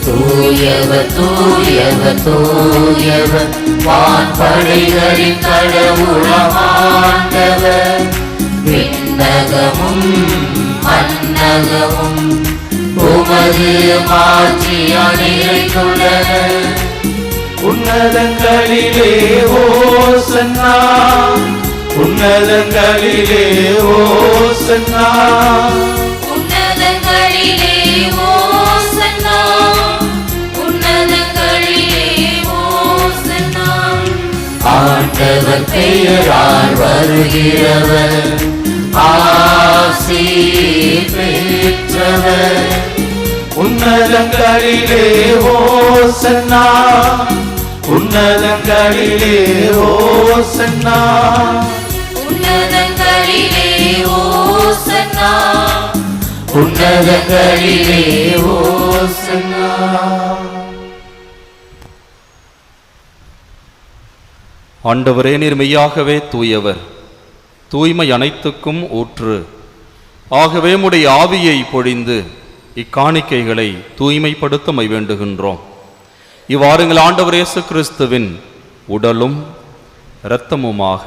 தூயவர் தூயவர் தூயவர் வான்படைகளின் கடவுளமாண்டவர். விண்ணகமும் மண்ணகமும் உமது மாட்சியால் நிறைந்துள்ளன. உன்னதங்களிலே ஓசன்னா, உன்னதங்களிலே ஓசன்னா, உன்னதங்களிலே ஓசன்னா, உன்னதங்களிலே ஓசன்னா. ஆண்டவர் பெயரால் வருகிறவர் ஆசி பெற்றவர். உன்னதங்களிலே ஓசன்னா, உன்னதங்களிலே ஓசன்னா, உன்னதங்களிலே ஓசன்னா, உன்னதங்களிலே ஓசன்னா. ஆண்டவரே, நீர் மெய்யாகவே தூயவர், தூய்மை அனைத்துக்கும் ஊற்று. ஆகவே உம்முடைய ஆவியை பொழிந்து இக்காணிக்கைகளை தூய்மைப்படுத்த மை வேண்டுகின்றோம். இவ்வாறுங்கள் ஆண்டவர் இயேசு கிறிஸ்துவின் உடலும் இரத்தமுமாக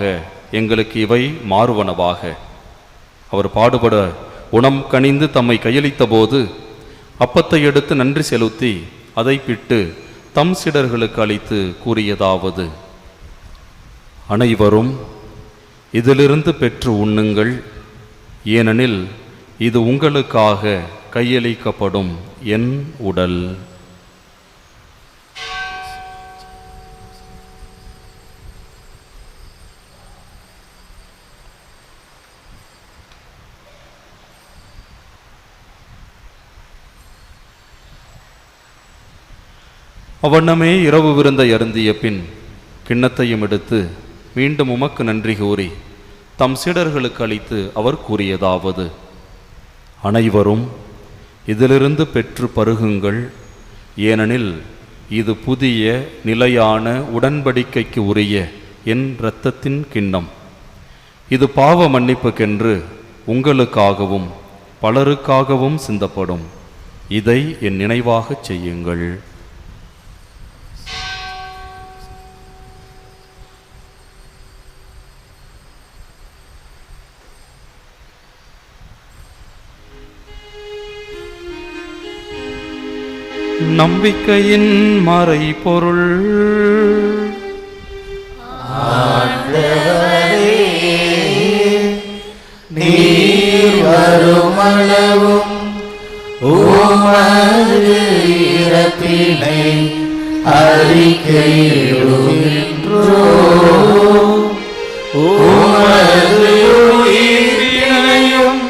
எங்களுக்கு இவை மாறுவனவாக. அவர் பாடுபட உணம் கனிந்து தம்மை கையளித்த போது அப்பத்தை எடுத்து நன்றி செலுத்தி அதை பிட்டு தம் சீடர்களுக்கு அளித்து கூறியதாவது: அனைவரும் இதிலிருந்து பெற்று உண்ணுங்கள், ஏனெனில் இது உங்களுக்காக கையளிக்கப்படும் என் உடல். அவ்வண்ணமே இரவு விருந்தை அருந்திய பின் கிண்ணத்தையும் எடுத்து மீண்டும் உமக்கு நன்றி கூறி தம் சீடர்களுக்கு அளித்து அவர் கூறியதாவது: அனைவரும் இதிலிருந்து பெற்று பருகுங்கள், ஏனெனில் இது புதிய நிலையான உடன்படிக்கைக்கு உரிய என் இரத்தத்தின் கிண்ணம். இது பாவ மன்னிப்புக்கென்று உங்களுக்காகவும் பலருக்காகவும் சிந்தப்படும். இதை என் நினைவாகச் செய்யுங்கள். நம்பிக்கையின் மறைபொருள். ஆண்டவரே, நீர் வருமளவும் உமது இறப்பினை அறிக்கையிடுகின்றோம், உமது உயிரினையும்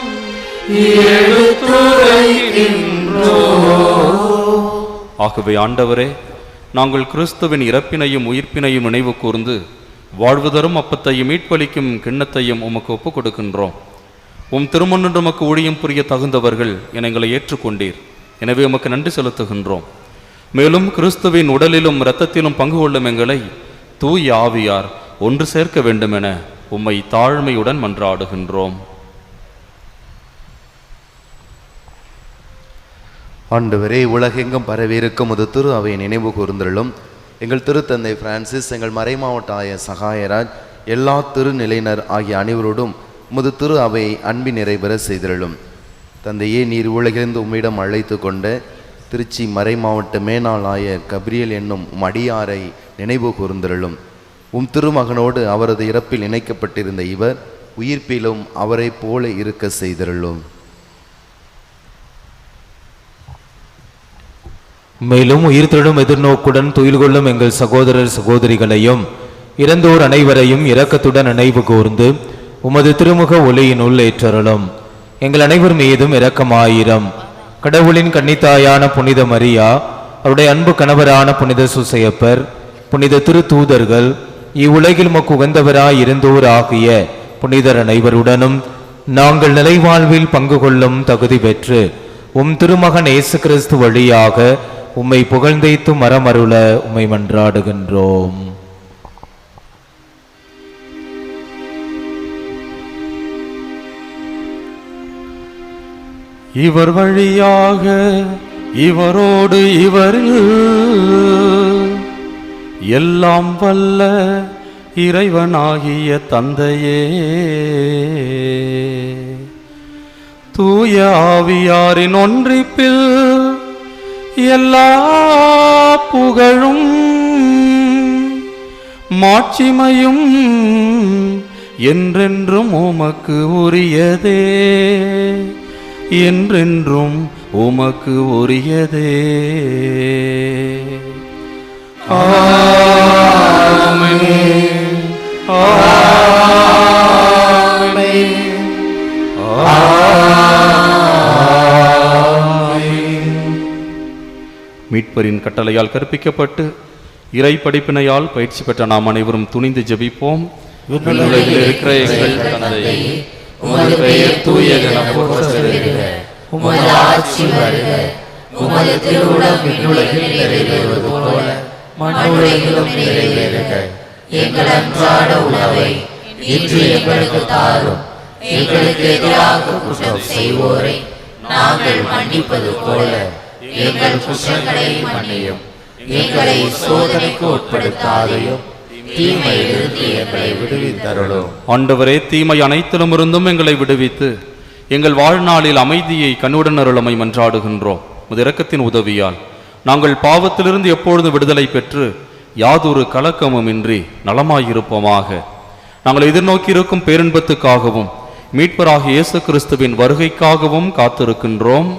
எடுத்துரைக்கின்றோம். ஆகவே ஆண்டவரே, நாங்கள் கிறிஸ்துவின் இறப்பினையும் உயிர்ப்பினையும் நினைவு கூர்ந்து வாழ்வு தரும் அப்பத்தையும் மீட்பளிக்கும் கிண்ணத்தையும் உமக்கு ஒப்புக் கொடுக்கின்றோம். உம் திருமணம் உமக்கு ஊழியம் புரிய தகுந்தவர்கள் என எங்களை ஏற்றுக்கொண்டீர். எனவே உமக்கு நன்றி செலுத்துகின்றோம். மேலும் கிறிஸ்துவின் உடலிலும் இரத்தத்திலும் பங்கு கொள்ளும் எங்களை தூய் ஆவியார் ஒன்று சேர்க்க வேண்டுமென உம்மை தாழ்மையுடன் மன்றாடுகின்றோம். ஆண்டவரே, உலகெங்கும் பரவியிருக்கும் முது திரு அவை நினைவு கூர்ந்தருளும். எங்கள் திருத்தந்தை பிரான்சிஸ், எங்கள் மறைமாவட்ட ஆய சகாயராஜ், எல்லா திருநிலையினர் ஆகிய அனைவரோடும் முது திரு அவை அன்பின் நிறைவேற செய்திருளும். தந்தையே, நீர் உலகிலிருந்து உம்மிடம் அழைத்து கொண்ட திருச்சி மறைமாவட்ட மேனாள் ஆயர் கபிரியல் என்னும் அடியாரை நினைவு கூர்ந்தருளும். உம் திருமகனோடு அவரது இறப்பில் இணைக்கப்பட்டிருந்த இவர் உயிர்ப்பிலும் அவரை போல இருக்க செய்திருளும். மேலும் உயிர்த்தெழும் எதிர்நோக்குடன் துயில் கொள்ளும் எங்கள் சகோதரர் சகோதரிகளையும் இறந்தோர் அனைவரையும் இரக்கத்துடன் நினைவு கூர்ந்து உமது திருமுக ஒளியினுள் ஏற்றருளும். எங்கள் அனைவர் மீதும் இரக்கமாயிரம். கடவுளின் கன்னித்தாயான புனித மரியா, அவருடைய அன்பு கணவரான புனித சூசையப்பர், புனித திருத்தூதர்கள், இவ்வுலகில் உமக்கு உகந்தவராய் இருந்தோர் ஆகிய புனிதர் அனைவருடனும் நாங்கள் நிலைவாழ்வில் பங்கு கொள்ளும் தகுதி பெற்று உம் திருமகன் இயேசு கிறிஸ்து வழியாக உம்மை புகழ்ந்தைத்து மரமருள உம்மை மன்றாடுகின்றோம். இவர் வழியாக இவரோடு இவரில் எல்லாம் வல்ல இறைவனாகிய தந்தையே, தூய ஆவியாரின் ஒன்றிப்பில் எல்லா புகழும் மாட்சிமையும் என்றென்றும் உமக்கு உரியதே, என்றென்றும் உமக்கு உரியதே. ஆமென். ஆமென். மீட்பரின் கட்டளையால் கற்பிக்கப்பட்டு இறை படிப்பினையால் பயிற்சி பெற்ற நாம் அனைவரும் துணிந்து ஜெபிப்போம். விண்ணுலகில் இருக்கிற எங்கள் தந்தையே, உமது பெயர் தூயது என போற்றப்படுக. உமது ஆட்சி வருக. உமது திருவுளம் விண்ணுலகில் நிறைவேறுவது போல மண்ணுலகிலும் நிறைவேறுக. எங்கள் அன்றாட உணவை இன்று எங்களுக்கு தாரும். எங்களுக்கு எதிராக குற்றம் செய்வோரை நாங்கள் மன்னிப்பது போல எங்கள் குற்றங்களை மன்னியும். எங்களை சோதனைக்கு உட்படுத்தாதையும் தீமையிலிருந்து எங்களை விடுவித்தருளும். ஆண்டவரே, தீமை அனைத்திலும் இருந்தும் எங்களை விடுவித்து எங்கள் வாழ்நாளில் அமைதியை கண்ணுடன் அருளமை மன்றாடுகின்றோம். உமது இரக்கத்தின் உதவியால் நாங்கள் பாவத்திலிருந்து எப்பொழுது விடுதலை பெற்று யாதொரு கலக்கமும் இன்றி நலமாயிருப்போமாக. நாங்கள் எதிர்நோக்கி இருக்கும் பேரின்பத்துக்காகவும் மீட்பராகிய இயேசு கிறிஸ்துவின் வருகைக்காகவும் காத்திருக்கின்றோம்.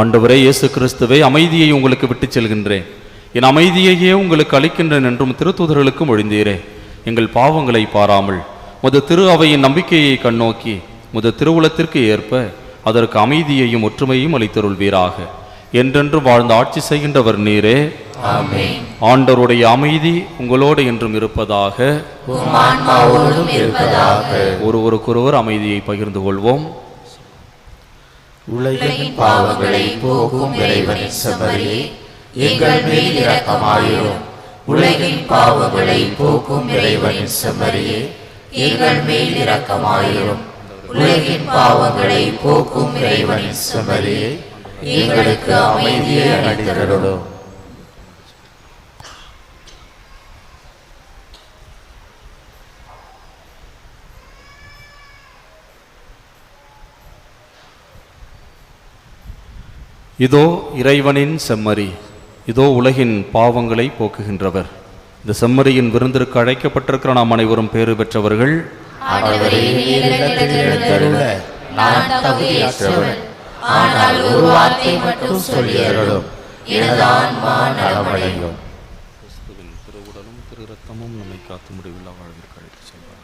ஆண்டவரே இயேசு கிறிஸ்துவை, அமைதியை உங்களுக்கு விட்டுச் செல்கின்றேன், என் அமைதியையே உங்களுக்கு அளிக்கின்றேன் என்றும் திருத்தூதர்களுக்கும் மொழிந்தீரே. எங்கள் பாவங்களை பாராமல் முது திரு அவையின் நம்பிக்கையை கண்ணோக்கி முது திருவுளத்திற்கு ஏற்ப அதற்கு அமைதியையும் ஒற்றுமையும் அளித்தருள்வீராக. என்றென்றும் வாழ்ந்து ஆட்சி செய்கின்றவர் நீரே. ஆமென். ஆண்டவருடைய அமைதி உங்களோடு என்றும் இருப்பதாக. ஒருவருக்கொருவர் அமைதியை பகிர்ந்து கொள்வோம். உலகின் பாவங்களை போக்கும் இறைவனின் செம்மறியே, எங்கள் மேல் இரக்கமாயிரும். உலகின் பாவங்களை போக்கும் இறைவனின் செம்மறியே, எங்கள் மேல் இரக்கமாயிரும். உலகின் பாவங்களை போக்கும் இறைவனின் செம்மறியே, எங்களுக்கு அமைதியை அளித்தருளும். இதோ இறைவனின் செம்மறி, இதோ உலகின் பாவங்களை போக்குகின்றவர். இந்த செம்மறியின் விருந்திற்கு அழைக்கப்பட்டிருக்கிற நாம் அனைவரும் பேறு பெற்றவர்கள். ஆனால் ஒரு வார்த்தை மட்டும் சொல்லியருளும், எனது ஆன்மா நலமடையும். கிறிஸ்துவின் திருவுடலும் திரு இரத்தமும் நம்மை காத்து முடிவில்லா வாழ்விற்கு அழைத்து செல்வார்கள்.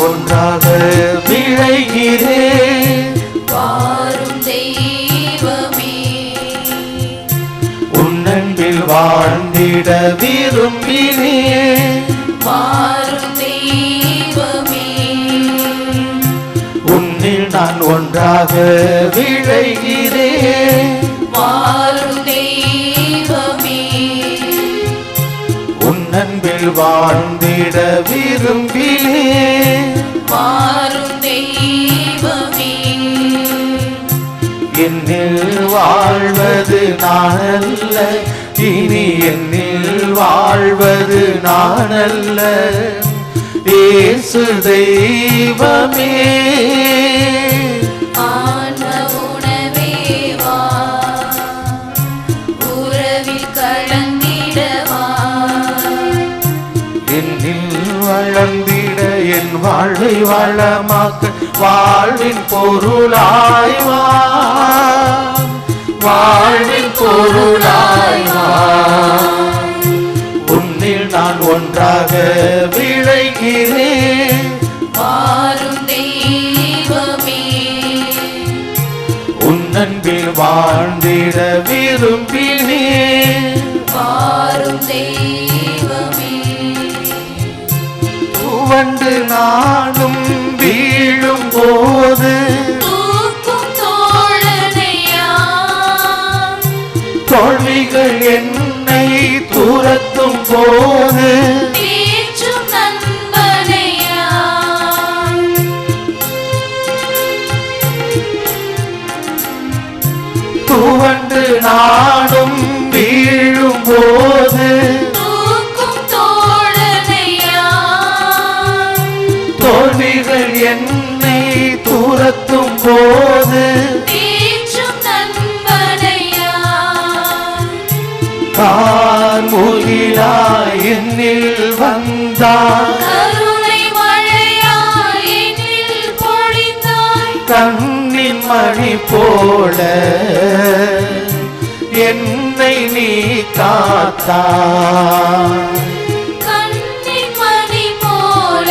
ஒன்றாக விழைகிறேன் வாரும் தெய்வமே, உன்னன்பில் வாழ்ந்திட விரும்பினேன். வாரும் தெய்வமே, உன்னில் நான் ஒன்றாக விழைகிறேன். வாரும் தெய்வமே, உன்னன்பில் வாழ்ந்திட விரும்பினேன். வாரும் தெய்வமே, என்னில் வாழ்வது நானல்ல, இனி என்னில் வாழ்வது நானல்ல, இயேசு தெய்வமே. ஆன்ம உணவே வா, உறவில் கலந்திடவா, என்னில் வளர்ந்திட என் வாழ்வை வளமாக்க வாழ்வின் பொருளாய் வா, வாழ்வின் பொருளாய் வா. உன்னில் நான் ஒன்றாக விளைகிறேன், வாரும் தெய்வமே, உன்னன்பில் வாழ்ந்திட விரும்பினேன். வாரும் தெய்வமே, துவண்டு நானும் வீழும் போது தூக்கும் தோழனையா, தோல்விகள் என்னை துரத்தும் போது தேற்றும் நண்பனையா, துவண்டு நானும் வீழும் போது தூக்கும் தோழனையா, தோல்விகள் என்னை துரத்தும் போது தேற்றும் நண்பனையா, கார்முகிலாய் என்னில் வந்தாய், கருணை மழையாய் என்னில் பொழிந்தாய், கண்ணின் மணி போல என்னை நீ காத்தாய். கண்ணின் மணி போல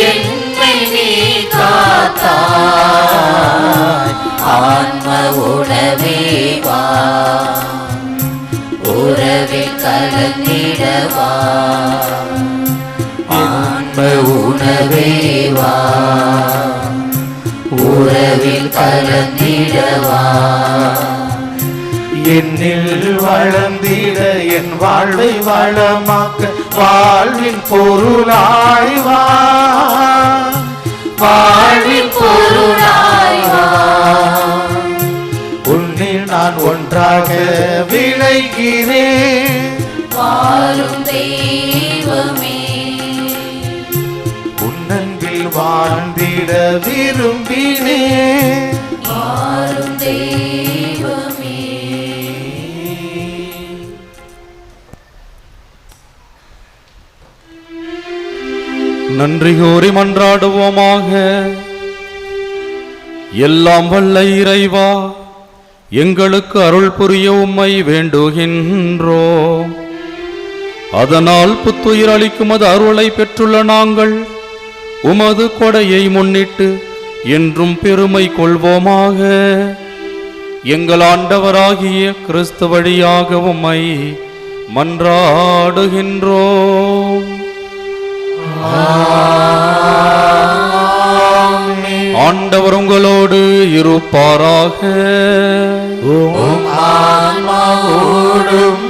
என்னை நீ காத்தாய். ஆன்ம உணவே வா, உறவில் கலந்திடவா, ஆன்ம உணவே வா, உறவில் கலந்திடவா. என்னில் வளர்ந்திட என் வாழ்வை வளமாக்க வாழ்வின் பொருளாய் வா, வாழ்வின் பொருளாய் வா. உன்னில் நான் ஒன்றாக விளைகிறேன், வாரும் தெய்வமே, உன்னன்பில் வாழ்ந்திட விரும்பினேன். வாரும் தெய்வமே. நன்றி கூறி மன்றாடுவோமாக. எல்லாம் வல்ல இறைவா, எங்களுக்கு அருள் புரிய உம்மை வேண்டுகின்றோம். அதனால் புத்துயிர் அளிக்கும் அது அருளை பெற்றுள்ள நாங்கள் உமது கொடையை முன்னிட்டு என்றும் பெருமை கொள்வோமாக. எங்கள் ஆண்டவராகிய கிறிஸ்து வழியாக உம்மை மன்றாடுகின்றோம். ஆண்டவர் உங்களோடு இருப்பாராக. உம் ஆன்மாவோடும்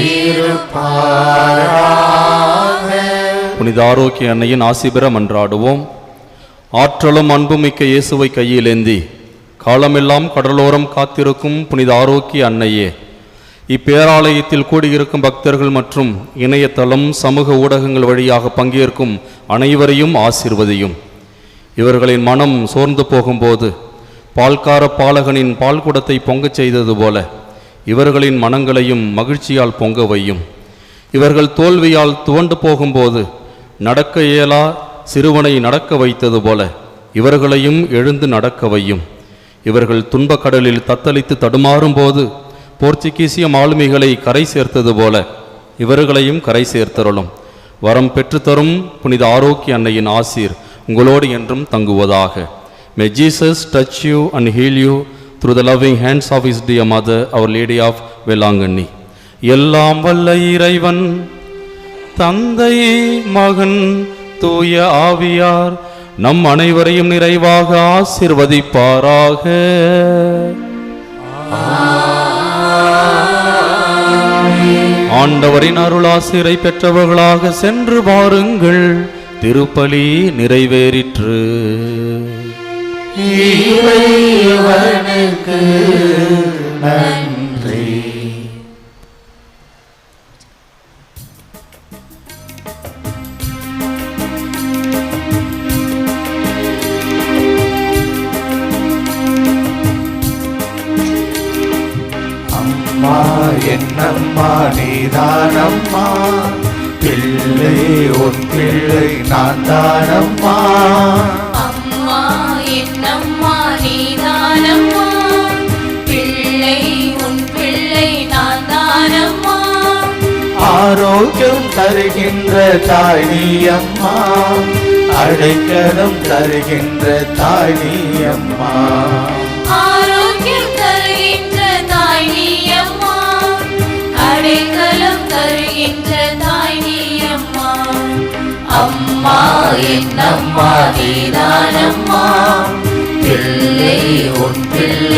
இருப்பாராக. புனித ஆரோக்கிய அன்னையின் ஆசிபெற மன்றாடுவோம். ஆற்றலும் அன்புமிக்க இயேசுவை கையிலேந்தி காலமெல்லாம் கடலோரம் காத்திருக்கும் புனித ஆரோக்கிய அன்னையே, இப்பேராலயத்தில் கூடியிருக்கும் பக்தர்கள் மற்றும் இணையதளம் சமூக ஊடகங்கள் வழியாக பங்கேற்கும் அனைவரையும் ஆசீர்வதியும். இவர்களின் மனம் சோர்ந்து போகும்போது பால்கார பாலகனின் பால் குடத்தை பொங்கச் செய்தது போல இவர்களின் மனங்களையும் மகிழ்ச்சியால் பொங்க வையும். இவர்கள் தோல்வியால் துவண்டு போகும்போது நடக்க இயலா சிறுவனை நடக்க வைத்தது போல இவர்களையும் எழுந்து நடக்க வையும். இவர்கள் துன்பக்கடலில் தத்தளித்து தடுமாறும் போது போர்ச்சுகீசிய மாலுமிகளை கரை சேர்த்தது போல இவர்களையும் கரை சேர்த்தருளும். வரம் பெற்றுத்தரும் புனித ஆரோக்கிய அன்னையின் ஆசீர் உங்களோடு என்றும் தங்குவதாக. May Jesus touch you and heal you through the loving hands of his dear mother, Our Lady of Velanganni. எல்லாம் வல்ல இறைவன் தந்தை மகன் தூய ஆவியார் நம் அனைவரையும் நிறைவாக ஆசீர்வதிப்பாராக. ஆண்டவரின் அருளாசிரை பெற்றவர்களாக சென்று வாருங்கள். திருப்பலி நிறைவேறிற்று. இறைவனுக்கு நன்றி. அம்மா என்னம்மா நீதானம்மா, பிள்ளை உன் பிள்ளை நான் தானம்மா. அம்மா என்னம்மா நீதானம்மா, பிள்ளை உன் பிள்ளை நான் தானம்மா. ஆரோக்கியம் தருகின்ற தாய் நீ அம்மா, அடைக்கலம் தருகின்ற தாய் நீ அம்மா. ஆரோக்கியம் தருகின்ற தாய் நீ அம்மா, அடைக்கலம் தருகின்ற தாய் நீ அம்மா. அம்மா என்னம்மா நீதானம்மா, பிள்ளை உன்